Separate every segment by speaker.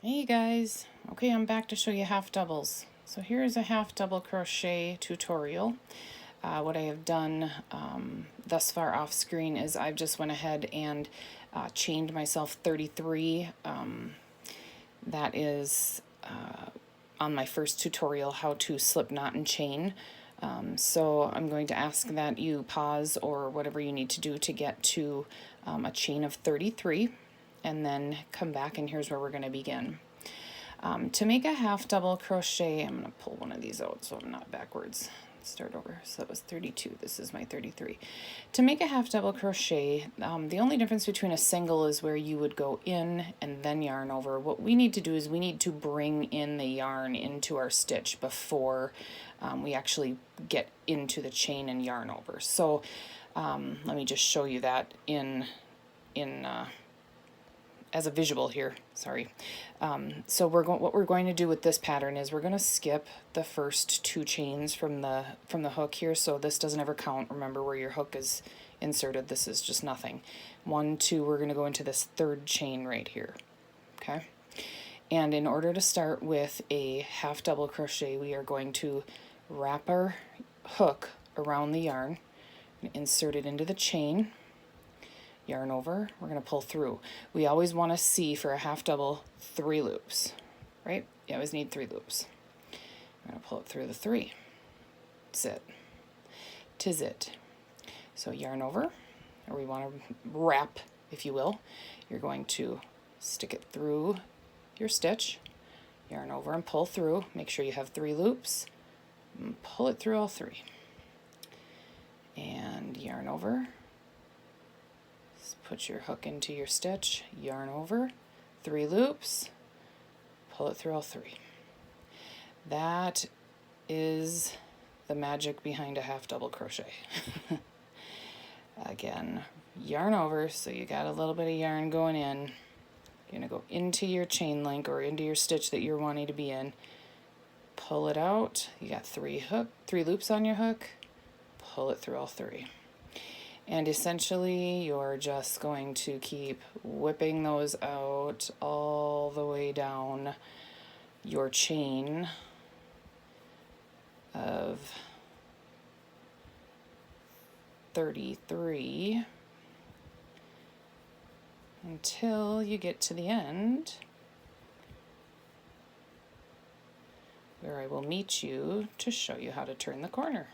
Speaker 1: Hey guys, okay, I'm back to show you half doubles. So here's a half double crochet tutorial. What I have done thus far off screen is I've just went ahead and chained myself 33. That is on my first tutorial, how to slip knot and chain. So I'm going to ask that you pause or whatever you need to do to get to a chain of 33 and then come back, and here's where we're going to begin. To make a half double crochet, I'm going to pull one of these out so I'm not backwards. Start over. So that was 32. This is my 33. To make a half double crochet, the only difference between a single is where you would go in and then yarn over. What we need to do is we need to bring in the yarn into our stitch before we actually get into the chain and yarn over. So let me just show you that as a visual here, sorry. So what we're going to do with this pattern is we're going to skip the first two chains from the hook here, so this doesn't ever count. Remember where your hook is inserted, this is just nothing. 1, 2, we're going to go into this third chain right here, okay? And in order to start with a half double crochet, we are going to wrap our hook around the yarn, insert it into the chain, yarn over, we're going to pull through. We always want to see for a half double 3 loops, right? You always need 3 loops. I'm going to pull it through the 3. That's it. 'Tis it. So yarn over, or we want to wrap, if you will. You're going to stick it through your stitch, yarn over and pull through. Make sure you have 3 loops, and pull it through all 3. And yarn over. Put your hook into your stitch, yarn over, 3 loops, pull it through all 3. That is the magic behind a half double crochet. Again, yarn over, so you got a little bit of yarn going in. You're going to go into your chain link or into your stitch that you're wanting to be in, pull it out. You got 3 loops on your hook, pull it through all 3. And essentially, you're just going to keep whipping those out all the way down your chain of 33 until you get to the end, where I will meet you to show you how to turn the corner.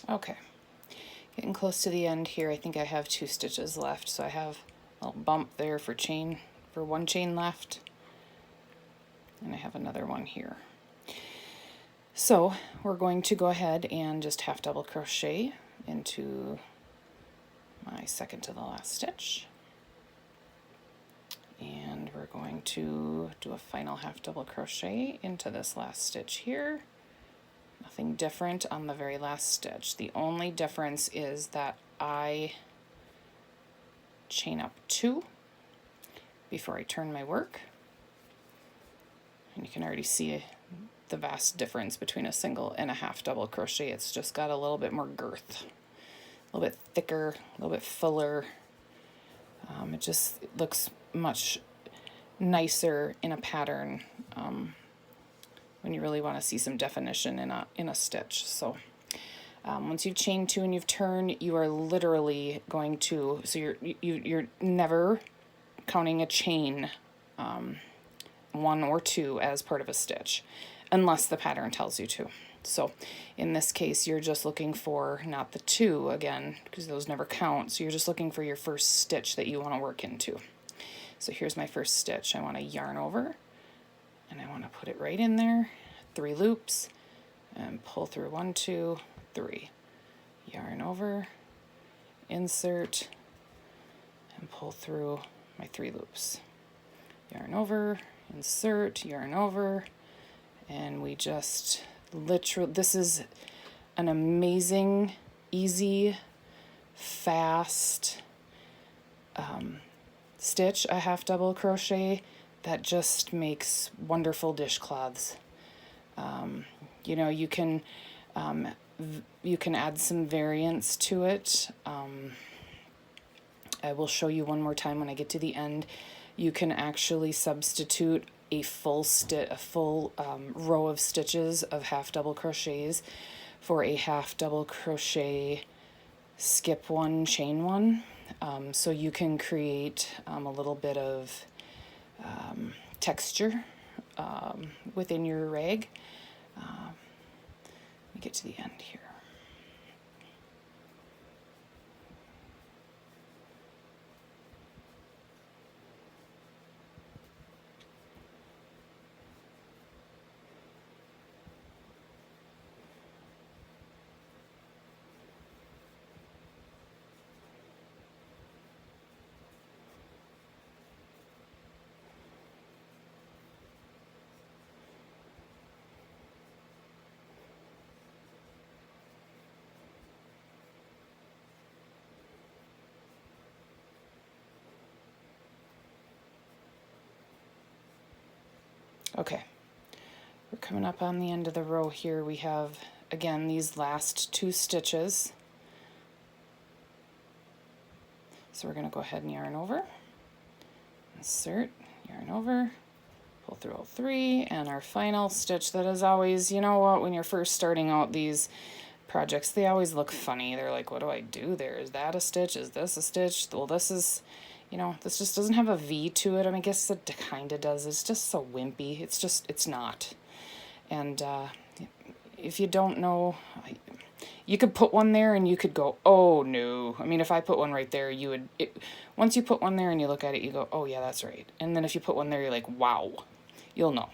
Speaker 1: Okay, getting close to the end here. I think I have 2 stitches left, so I have a little bump there for 1 chain left, and I have another one here. So we're going to go ahead and just half double crochet into my second to the last stitch, and we're going to do a final half double crochet into this last stitch here. Nothing different on the very last stitch. The only difference is that I chain up 2 before I turn my work, and you can already see the vast difference between a single and a half double crochet. It's just got a little bit more girth, a little bit thicker, a little bit fuller. It just looks much nicer in a pattern when you really want to see some definition in a stitch. So once you've chained 2 and you've turned, you are literally going to, so you're never counting a chain one or two as part of a stitch, unless the pattern tells you to. So in this case, you're just looking for not the two again, because those never count. So you're just looking for your first stitch that you want to work into. So here's my first stitch. I want to yarn over, and I want to put it right in there, 3 loops, and pull through 1, 2, 3. Yarn over, insert, and pull through my 3 loops. Yarn over, insert, yarn over, and we just literally, this is an amazing, easy, fast stitch, a half double crochet that just makes wonderful dishcloths. You know, you can add some variants to it. I will show you one more time when I get to the end. You can actually substitute a full row of stitches of half double crochets for a half double crochet skip one, chain one. So you can create a little bit of texture within your rag. Let me get to the end here. Okay, we're coming up on the end of the row here. We have, again, these last 2 stitches. So we're going to go ahead and yarn over, insert, yarn over, pull through all 3, and our final stitch that is always, you know what, when you're first starting out these projects, they always look funny. They're like, what do I do there? Is that a stitch? Is this a stitch? Well, this is, you know, this just doesn't have a V to it. I mean, I guess it kind of does. It's just so wimpy. It's not. And if you don't know, you could put one there and you could go, oh no. I mean, if I put one right there, you would, once you put one there and you look at it, you go, oh yeah, that's right. And then if you put one there, you're like, wow, you'll know.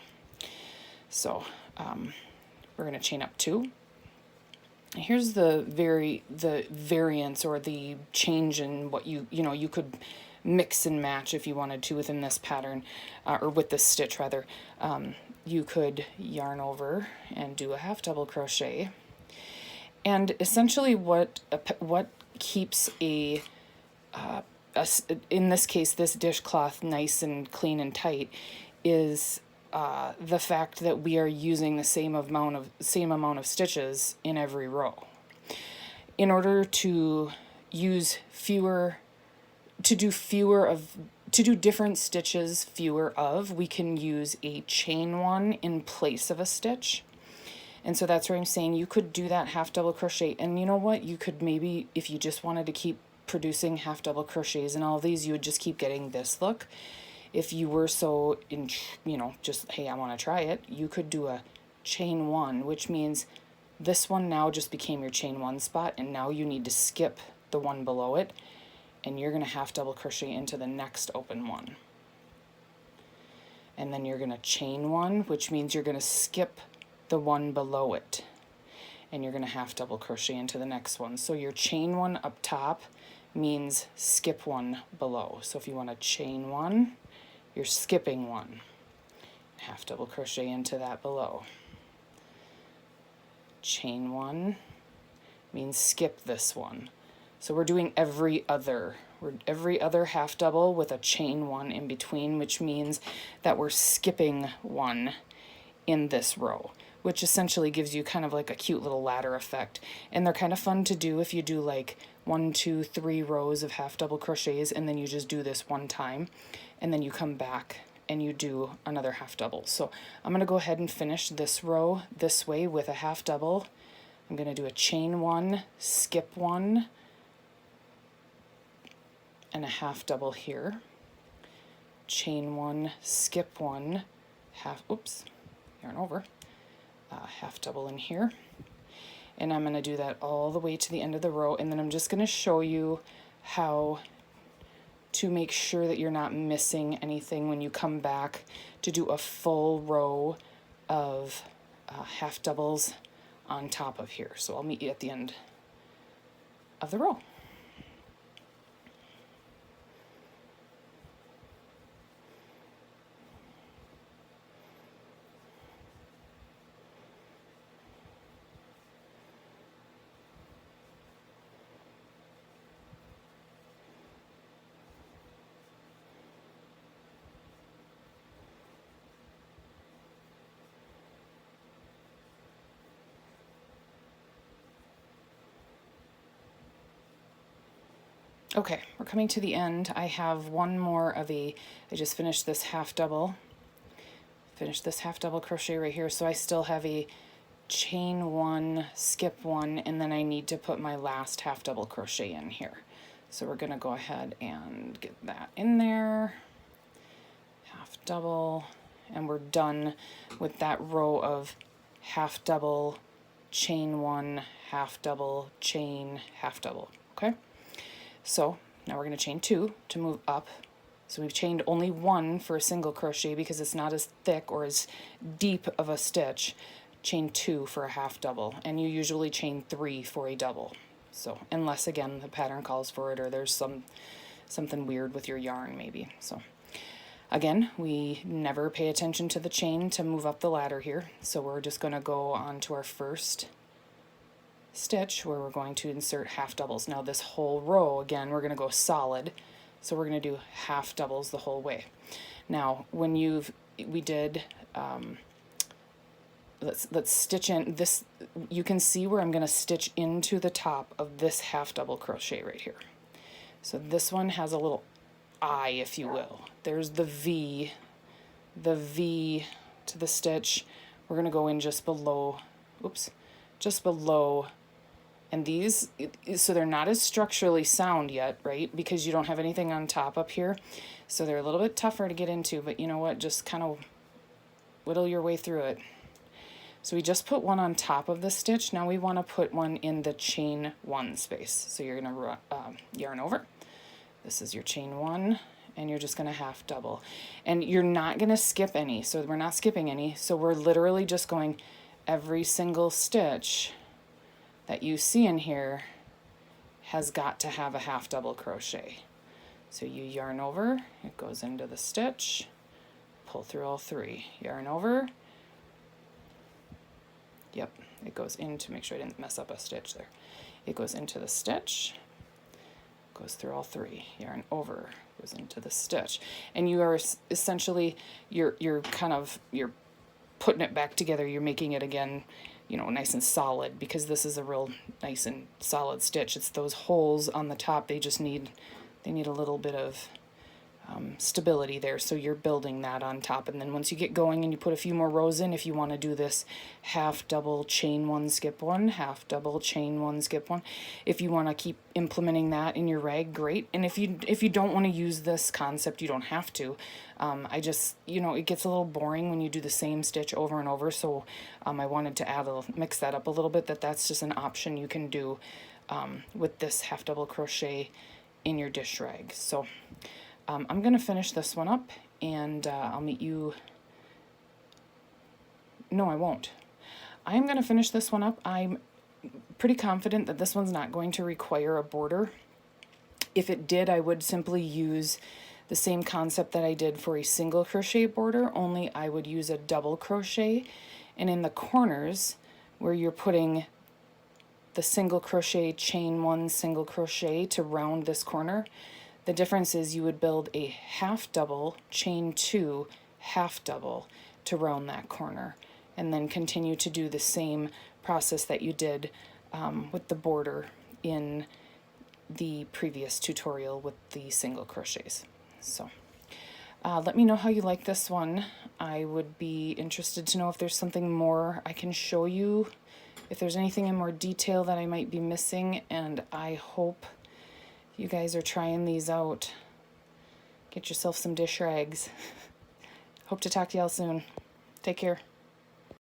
Speaker 1: So we're going to chain up 2. Here's the variance or the change in what you know, you could mix and match if you wanted to within this pattern, or with this stitch rather. You could yarn over and do a half double crochet. And essentially what keeps in this case, this dishcloth nice and clean and tight is the fact that we are using the same amount of stitches in every row. In order to use to do different stitches we can use a chain one in place of a stitch. And so that's where I'm saying you could do that half double crochet. And you know what? You could maybe, if you just wanted to keep producing half double crochets and all of these, you would just keep getting this look. If you were so, you know, just, hey, I want to try it, you could do a chain one, which means this one now just became your chain one spot, and now you need to skip the one below it, and you're going to half double crochet into the next open one. And then you're going to chain one, which means you're going to skip the one below it, and you're going to half double crochet into the next one. So your chain one up top means skip one below. So if you want to chain one, you're skipping one, half double crochet into that below. Chain one means skip this one. So we're doing every other half double with a chain one in between, which means that we're skipping one in this row, which essentially gives you kind of like a cute little ladder effect. And they're kind of fun to do if you do like 1, 2, 3 rows of half double crochets, and then you just do this one time, and then you come back and you do another half double. So I'm going to go ahead and finish this row this way with a half double. I'm going to do a chain one, skip one, and a half double here. Chain one, skip one, yarn over, half double in here. And I'm going to do that all the way to the end of the row, and then I'm just going to show you how to make sure that you're not missing anything when you come back to do a full row of half doubles on top of here. So I'll meet you at the end of the row. Okay, we're coming to the end. I have one more of I just finished this half double crochet right here, so I still have a chain one, skip one, and then I need to put my last half double crochet in here. So we're gonna go ahead and get that in there, half double, and we're done with that row of half double, chain one, half double, chain, half double, okay? So now we're going to chain two to move up. So we've chained only one for a single crochet because it's not as thick or as deep of a stitch. Chain two for a half double, and you usually chain three for a double. So unless again the pattern calls for it or there's something weird with your yarn maybe. So again, we never pay attention to the chain to move up the ladder here. So we're just going to go on to our first stitch where we're going to insert half doubles. Now this whole row, again, we're going to go solid, so we're going to do half doubles the whole way. Now when we did let's stitch in this. You can see where I'm going to stitch into the top of this half double crochet right here. So this one has a little eye, if you will. There's the V to the stitch. We're going to go in just below, and these, so they're not as structurally sound yet, right? Because you don't have anything on top up here. So they're a little bit tougher to get into, but you know what? Just kind of whittle your way through it. So we just put one on top of the stitch. Now we want to put one in the chain one space. So you're going to yarn over. This is your chain one, and you're just going to half double. And you're not going to skip any. So we're not skipping any. So we're literally just going every single stitch that you see in here has got to have a half double crochet. So you yarn over, it goes into the stitch, pull through all three, yarn over, yep, it goes into, make sure I didn't mess up a stitch there. It goes into the stitch, goes through all three, yarn over, goes into the stitch. And you are essentially, you're putting it back together, you're making it again, you know, nice and solid, because this is a real nice and solid stitch. It's those holes on the top, they need a little bit of stability there, so you're building that on top. And then once you get going and you put a few more rows in, if you want to do this half double chain one skip one, half double chain one skip one, if you want to keep implementing that in your rag, great. And if you don't want to use this concept, you don't have to. I just, you know, it gets a little boring when you do the same stitch over and over, so I wanted to mix that up a little bit, that's just an option you can do with this half double crochet in your dish rag. So I'm going to finish this one up, and I'll meet you. No, I won't. I'm going to finish this one up. I'm pretty confident that this one's not going to require a border. If it did, I would simply use the same concept that I did for a single crochet border, only I would use a double crochet, and in the corners where you're putting the single crochet, chain one, single crochet to round this corner, the difference is you would build a half double, chain two, half double to round that corner, and then continue to do the same process that you did with the border in the previous tutorial with the single crochets. So let me know how you like this one. I would be interested to know if there's something more I can show you, if there's anything in more detail that I might be missing, and I hope you guys are trying these out. Get yourself some dish rags. Hope to talk to y'all soon. Take care.